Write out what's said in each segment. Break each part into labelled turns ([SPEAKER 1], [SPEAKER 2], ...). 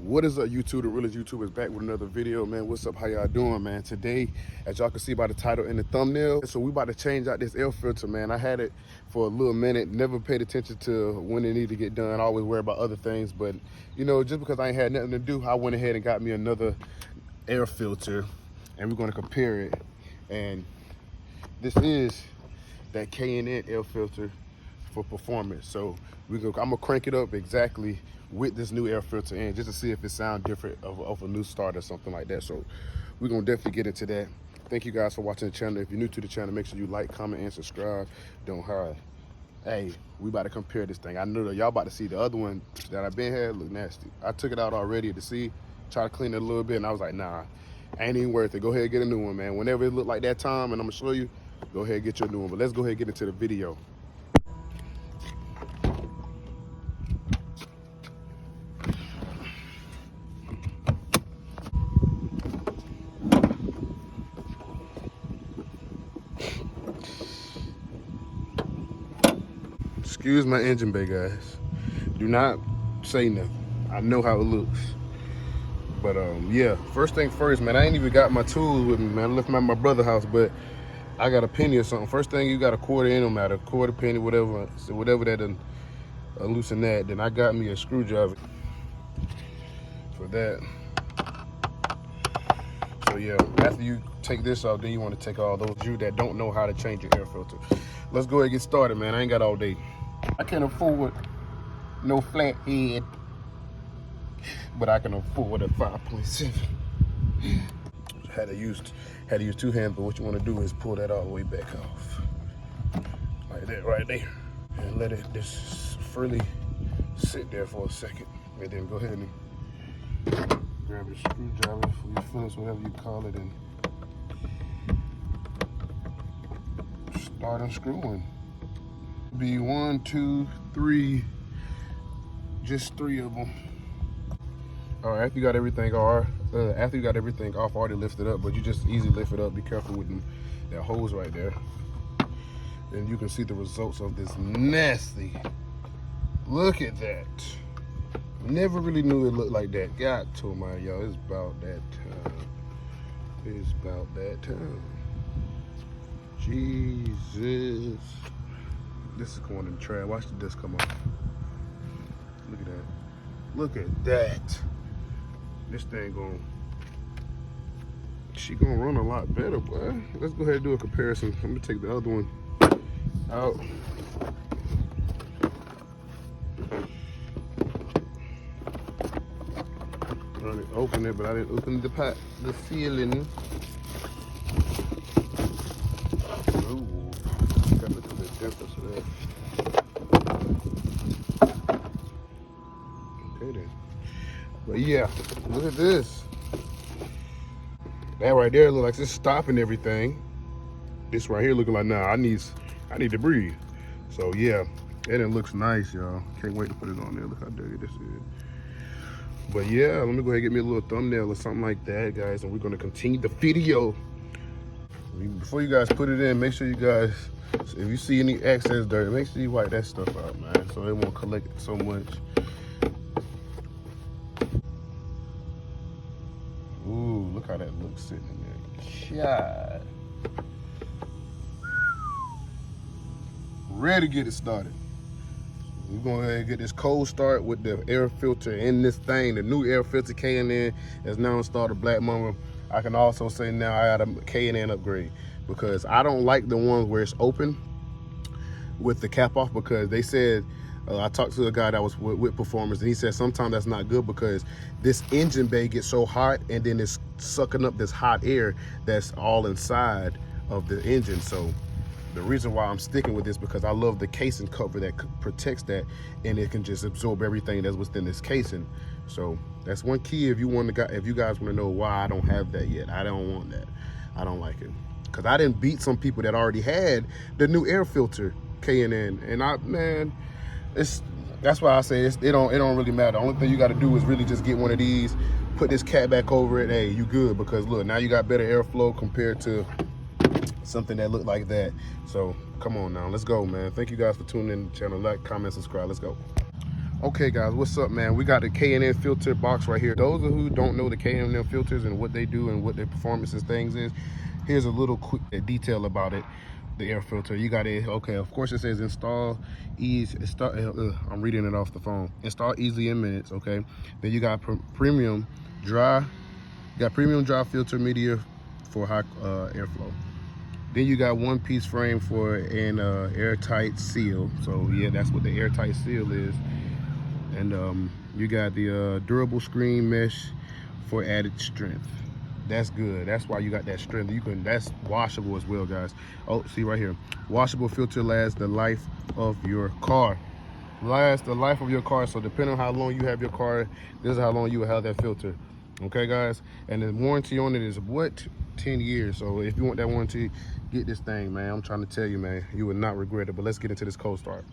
[SPEAKER 1] What is up, YouTube? The realest YouTube is back with another video, man. What's up? How y'all doing, man? Today, as y'all can see by the title and the thumbnail, so we about to change out this air filter, man. I had it for a little minute, never paid attention to when it needed to get done. I always worry about other things, but you know, just because I ain't had nothing to do, I went ahead and got me another air filter, and we're gonna compare it. And this is that K&N air filter for performance. So I'm gonna crank it up exactly with this new air filter in, just to see if it sounds different of a new start or something like that. So we're gonna definitely get into that. Thank you guys for watching the channel. If you're new to the channel, make sure you like, comment, and subscribe. Don't hide. Hey, we about to compare this thing. I know that y'all about to see the other one that I've been had look nasty. I took it out already to see, try to clean it a little bit, and I was like, nah, ain't even worth it. Go ahead and get a new one, man. Whenever it look like that time, and I'm gonna show you, go ahead and get your new one. But let's go ahead and get into the video. Excuse my engine bay, guys. Do not say nothing. I know how it looks. But yeah, first thing first, man, I ain't even got my tools with me, man. I left them at my brother's house, but I got a penny or something. First thing, you got a quarter in, no matter, quarter, penny, whatever. So whatever that loosen that, then I got me a screwdriver for that. So yeah, after you take this off, then you want to take all those you that don't know how to change your air filter. Let's go ahead and get started, man. I ain't got all day. I can't afford no flat head, but I can afford a 5.7. Had to use two hands, but what you want to do is pull that all the way back off, like that right there, and let it just freely sit there for a second, and then go ahead and grab your screwdriver for your Phillips, whatever you call it, and start unscrewing. Be 1, 2, 3, just 3 of them. All right, after you got everything off, already lifted up, but you just easily lift it up. Be careful with that hose right there. And you can see the results of this nasty. Look at that. Never really knew it looked like that. God told my y'all, it's about that time. It's about that time. Jesus. This is going in the trash. Watch the disc come off. Look at that. Look at that. This thing she gonna run a lot better, boy. Let's go ahead and do a comparison. I'm gonna take the other one out. Trying to open it, but I didn't open the sealing. Ooh, got a little bit difference for that. Okay then. But yeah, look at this. That right there look like it's stopping everything. This right here looking like, nah, I need to breathe. So yeah, and it looks nice, y'all. Can't wait to put it on there. Look how dirty this is. But yeah, let me go ahead and get me a little thumbnail or something like that, guys, and we're gonna continue the video. Before you guys put it in, make sure you guys, if you see any excess dirt, make sure you wipe that stuff out, man, so it won't collect so much. Ooh, look how that looks sitting in there. God. Ready to get it started. We're going to go ahead and get this cold start with the air filter in this thing. The new air filter K&N is now installed a Black Mamba. I can also say now I got a K&N upgrade, because I don't like the ones where it's open with the cap off, because they said, I talked to a guy that was with Performance, and he said sometimes that's not good because this engine bay gets so hot, and then it's sucking up this hot air that's all inside of the engine. So the reason why I'm sticking with this, because I love the casing cover that protects that, and it can just absorb everything that's within this casing. So that's one key if you guys want to know why I don't have that yet. I don't want that. I don't like it, because I didn't beat some people that already had the new air filter K&N, and man, that's why I say it don't really matter. The only thing you got to do is really just get one of these, put this cap back over it. Hey, you good, because look, now you got better airflow compared to something that looked like that. So come on now, let's go, man. Thank you guys for tuning in to the channel. Like, comment, subscribe. Let's go. Okay guys, what's up man? We got the K&N filter box right here. Those who don't know the K&N filters and what they do and what their performances things is, here's a little quick detail about it. The air filter, you got it. Okay, of course it says install easy. I'm reading it off the phone. Install easily in minutes. Okay, then you got premium dry. You got premium dry filter media for high airflow. Then you got one piece frame for an airtight seal. So yeah, that's what the airtight seal is. And you got the durable screen mesh for added strength. That's good. That's why you got that strength. That's washable as well, guys. Oh, see right here. Washable filter lasts the life of your car. Lasts the life of your car. So depending on how long you have your car, this is how long you will have that filter. Okay, guys. And the warranty on it is what? 10 years. So if you want that warranty, get this thing, man. I'm trying to tell you, man, you will not regret it. But let's get into this cold start.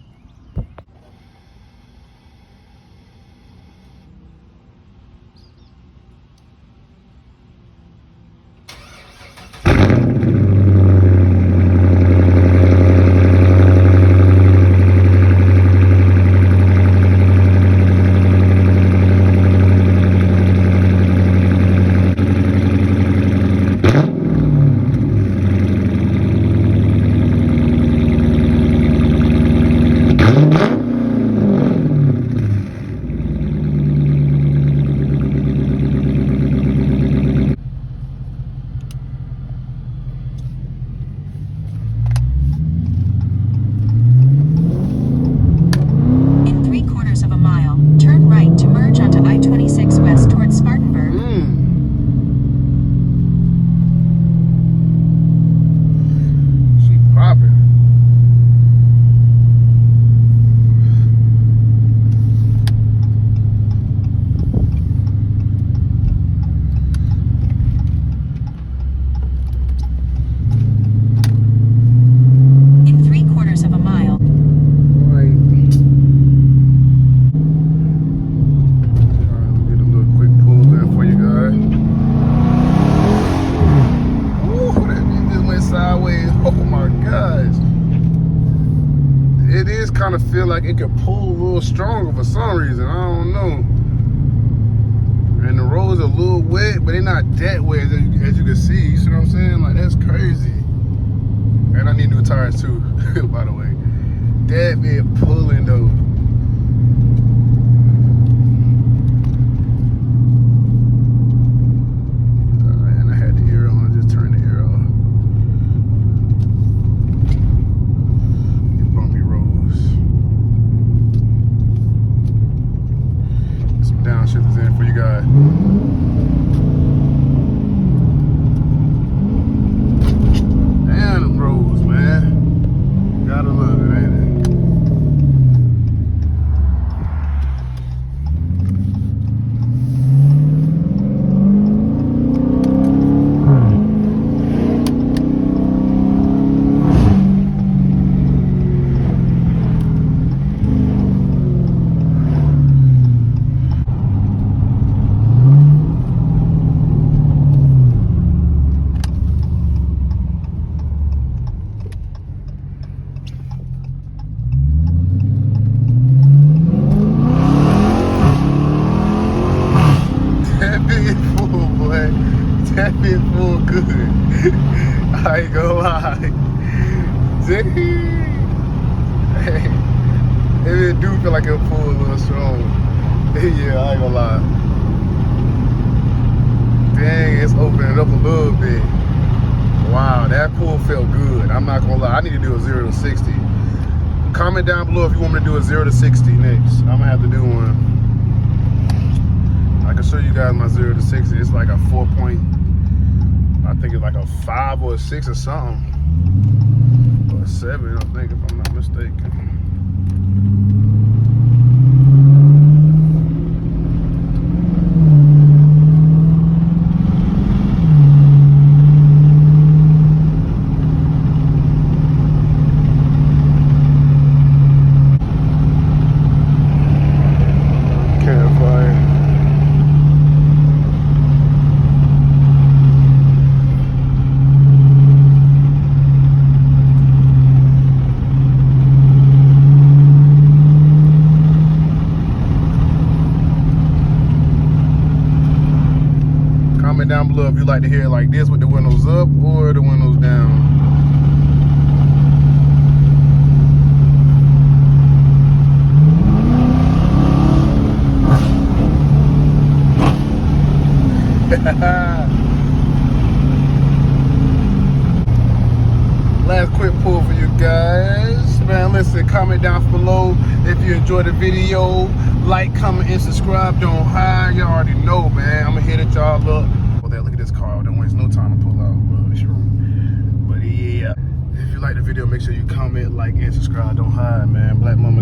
[SPEAKER 1] Kind of feel like it could pull a little stronger for some reason. I don't know. And the roads are a little wet, but they're not that wet as you can see. You see what I'm saying? Like, that's crazy. And I need new tires too, by the way. That been pulling though. And I had the air on, just turned the air off. Downshifters in for you guys. Damn, them roads, man. Gotta love it, ain't it? That bit full good. I ain't gonna lie. Hey, it do feel like it'll pull a little strong. Yeah, I ain't gonna lie. Dang, it's opening up a little bit. Wow, that pull felt good. I'm not gonna lie. I need to do a 0 to 60. Comment down below if you want me to do a 0 to 60 next. I'm gonna have to do one. I can show you guys my 0 to 60. It's like a 4 point, I think it's like a 5 or a 6 or something. Or a 7, I think, if I'm not mistaken. comment down below if you like to hear it like this with the windows up or the windows down. Last quick pull for you guys, man. Listen, comment down below if you enjoyed the video. Like, comment, and subscribe. Don't hide. Y'all already know, man. I'm gonna hit it, y'all. Look. Well, there, look at this car. Don't waste no time to pull out. But yeah, if you like the video, make sure you comment, like, and subscribe. Don't hide, man. Black Mama.